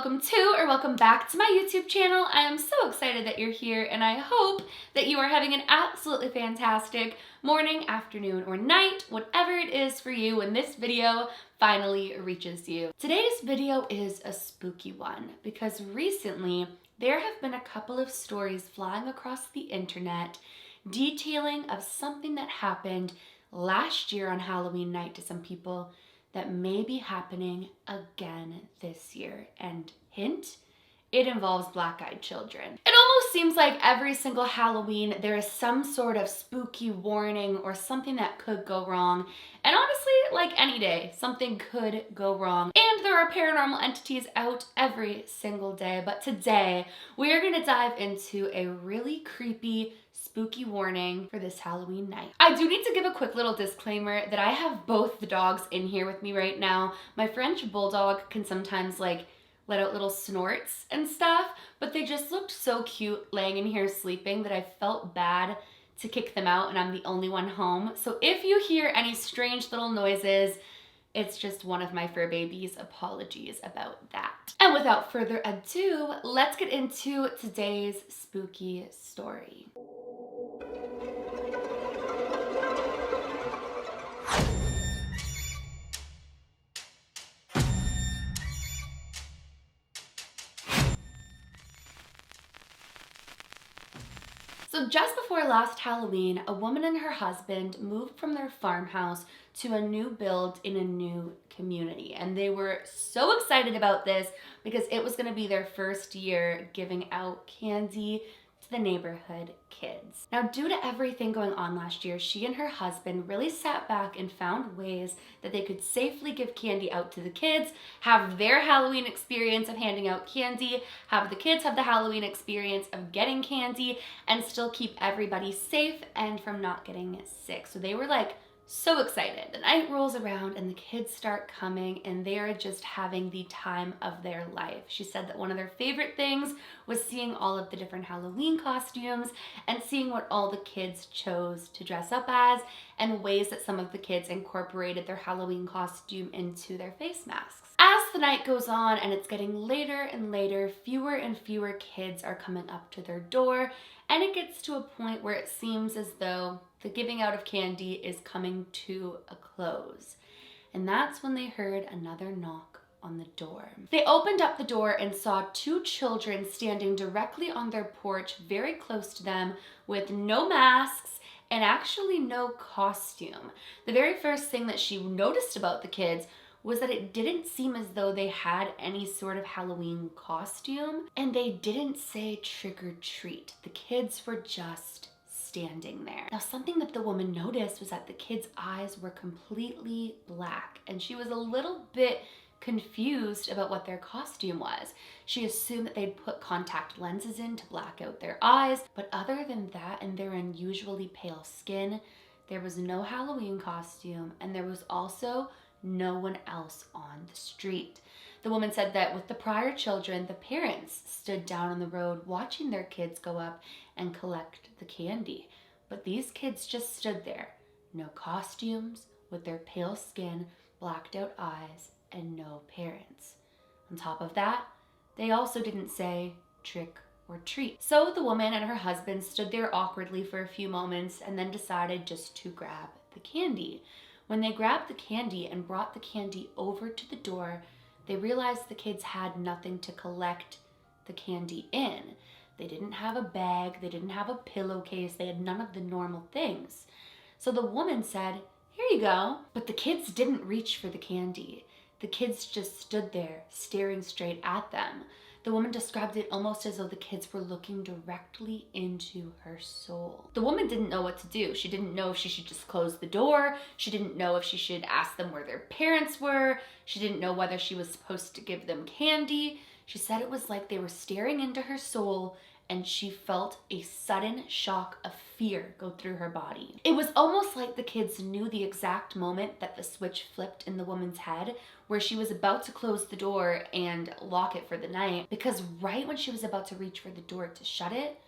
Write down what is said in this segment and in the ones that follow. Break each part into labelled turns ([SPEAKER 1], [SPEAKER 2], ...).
[SPEAKER 1] welcome to or welcome back to my YouTube channel. I am so excited that you're here and I hope that you are having an absolutely fantastic morning, afternoon, or night, whatever it is for you when this video finally reaches you. Today's video is a spooky one because recently there have been a couple of stories flying across the internet detailing of something that happened last year on Halloween night to some people that may be happening again this year. And hint, it involves black-eyed children. It almost seems like every single Halloween there is some sort of spooky warning or something that could go wrong. And honestly, like any day, something could go wrong. And there are paranormal entities out every single day. But today, we are gonna dive into a really creepy, spooky warning for this Halloween night. I do need to give a quick little disclaimer that I have both the dogs in here with me right now. My French bulldog can sometimes like let out little snorts and stuff, but they just looked so cute laying in here sleeping that I felt bad to kick them out and I'm the only one home. So if you hear any strange little noises, it's just one of my fur babies. Apologies about that. And without further ado, let's get into today's spooky story. So just before last Halloween, a woman and her husband moved from their farmhouse to a new build in a new community. And they were so excited about this because it was gonna be their first year giving out candy to the neighborhood kids. Now, due to everything going on last year, she and her husband really sat back and found ways that they could safely give candy out to the kids, have their Halloween experience of handing out candy, have the kids have the Halloween experience of getting candy, and still keep everybody safe and from not getting sick. So they were like, so excited. The night rolls around and the kids start coming and they are just having the time of their life. She said that one of their favorite things was seeing all of the different Halloween costumes and seeing what all the kids chose to dress up as and ways that some of the kids incorporated their Halloween costume into their face masks. As the night goes on and it's getting later and later, fewer and fewer kids are coming up to their door, and it gets to a point where it seems as though the giving out of candy is coming to a close. And that's when they heard another knock on the door. They opened up the door and saw two children standing directly on their porch, very close to them, with no masks and actually no costume. The very first thing that she noticed about the kids was that it didn't seem as though they had any sort of Halloween costume, and they didn't say trick or treat. The kids were just standing there. Now, something that the woman noticed was that the kids' eyes were completely black, and she was a little bit confused about what their costume was. She assumed that they'd put contact lenses in to black out their eyes, but other than that and their unusually pale skin, there was no Halloween costume, and there was also no one else on the street. The woman said that with the prior children, the parents stood down on the road watching their kids go up and collect the candy. But these kids just stood there, no costumes, with their pale skin, blacked out eyes, and no parents. On top of that, they also didn't say trick or treat. So the woman and her husband stood there awkwardly for a few moments and then decided just to grab the candy. When they grabbed the candy and brought the candy over to the door, they realized the kids had nothing to collect the candy in. They didn't have a bag, they didn't have a pillowcase, they had none of the normal things. So the woman said, "Here you go." But the kids didn't reach for the candy. The kids just stood there, staring straight at them. The woman described it almost as though the kids were looking directly into her soul. The woman didn't know what to do. She didn't know if she should just close the door. She didn't know if she should ask them where their parents were. She didn't know whether she was supposed to give them candy. She said it was like they were staring into her soul, and she felt a sudden shock of fear go through her body. It was almost like the kids knew the exact moment that the switch flipped in the woman's head, where she was about to close the door and lock it for the night, because right when she was about to reach for the door to shut it,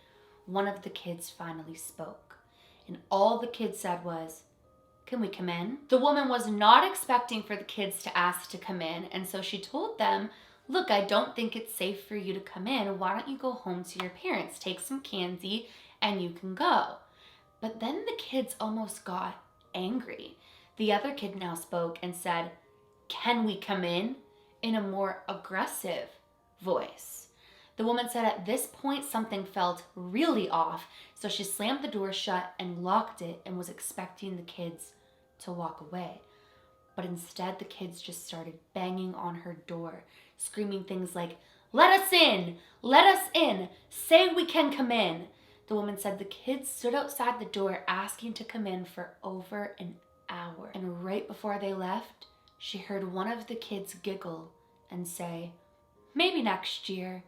[SPEAKER 1] one of the kids finally spoke. And all the kid said was, "Can we come in?" The woman was not expecting for the kids to ask to come in, and so she told them, look, I don't think it's safe for you to come in. Why don't you go home to your parents, take some candy, and you can go. But then the kids almost got angry. The other kid now spoke and said, can we come in a more aggressive voice. The woman said at this point something felt really off, so she slammed the door shut and locked it and was expecting the kids to walk away. But instead the kids just started banging on her door, screaming things like, let us in, say we can come in. The woman said the kids stood outside the door asking to come in for over an hour. And right before they left, she heard one of the kids giggle and say, maybe next year,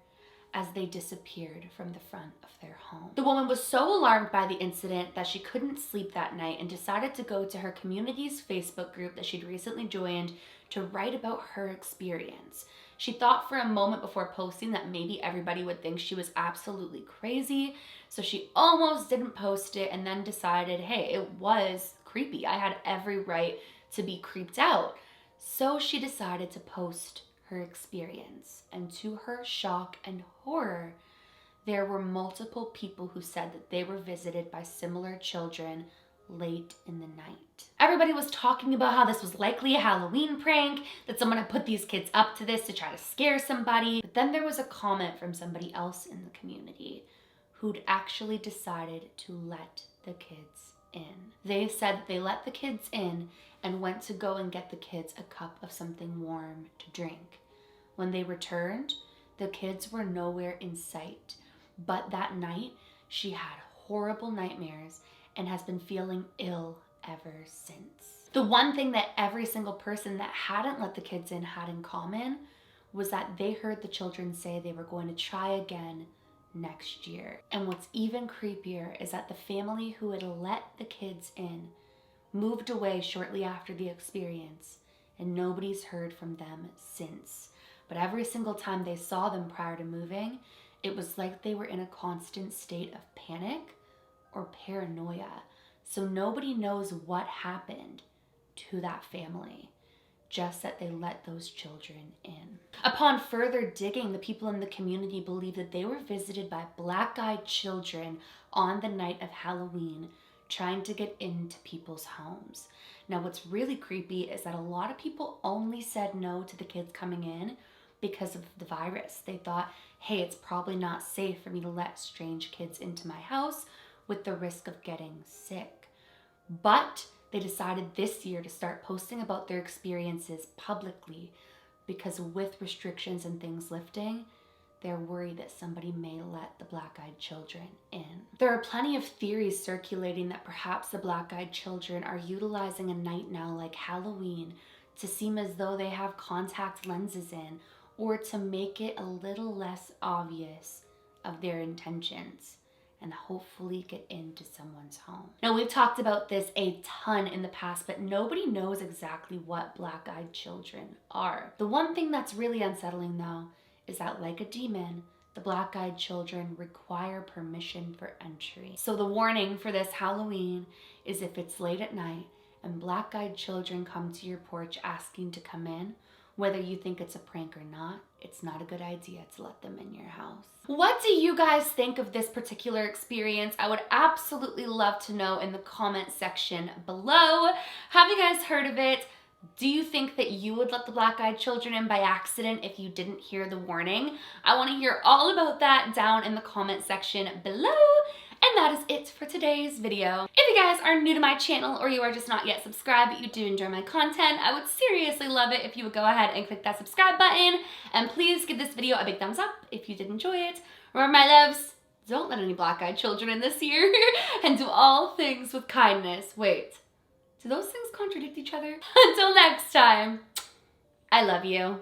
[SPEAKER 1] as they disappeared from the front of their home. The woman was so alarmed by the incident that she couldn't sleep that night and decided to go to her community's Facebook group that she'd recently joined to write about her experience. She thought for a moment before posting that maybe everybody would think she was absolutely crazy, so she almost didn't post it and then decided, hey, it was creepy. I had every right to be creeped out. So she decided to post her experience, and to her shock and horror, there were multiple people who said that they were visited by similar children late in the night. Everybody was talking about how this was likely a Halloween prank, that someone had put these kids up to this to try to scare somebody. But then there was a comment from somebody else in the community who'd actually decided to let the kids in. They said that they let the kids in and went to go and get the kids a cup of something warm to drink. When they returned, the kids were nowhere in sight. But that night, she had horrible nightmares and has been feeling ill ever since. The one thing that every single person that hadn't let the kids in had in common was that they heard the children say they were going to try again next year. And what's even creepier is that the family who had let the kids in moved away shortly after the experience, and nobody's heard from them since. But every single time they saw them prior to moving, it was like they were in a constant state of panic or paranoia. So nobody knows what happened to that family, just that they let those children in. Upon further digging, the people in the community believe that they were visited by black-eyed children on the night of Halloween, trying to get into people's homes. Now, what's really creepy is that a lot of people only said no to the kids coming in because of the virus. They thought, hey, it's probably not safe for me to let strange kids into my house with the risk of getting sick. But they decided this year to start posting about their experiences publicly because with restrictions and things lifting, they're worried that somebody may let the black-eyed children in. There are plenty of theories circulating that perhaps the black-eyed children are utilizing a night now like Halloween to seem as though they have contact lenses in, or to make it a little less obvious of their intentions and hopefully get into someone's home. Now, we've talked about this a ton in the past, but nobody knows exactly what black-eyed children are. The one thing that's really unsettling though is that, like a demon, the black-eyed children require permission for entry. So the warning for this Halloween is if it's late at night and black-eyed children come to your porch asking to come in, whether you think it's a prank or not, it's not a good idea to let them in your house. What do you guys think of this particular experience? I would absolutely love to know in the comment section below. Have you guys heard of it? Do you think that you would let the black-eyed children in by accident if you didn't hear the warning? I want to hear all about that down in the comment section below. And that is it for today's video. If you guys are new to my channel or you are just not yet subscribed but you do enjoy my content, I would seriously love it if you would go ahead and click that subscribe button. And please give this video a big thumbs up if you did enjoy it. Remember, my loves, don't let any black-eyed children in this year. And do all things with kindness. Wait, do those things contradict each other? Until next time, I love you.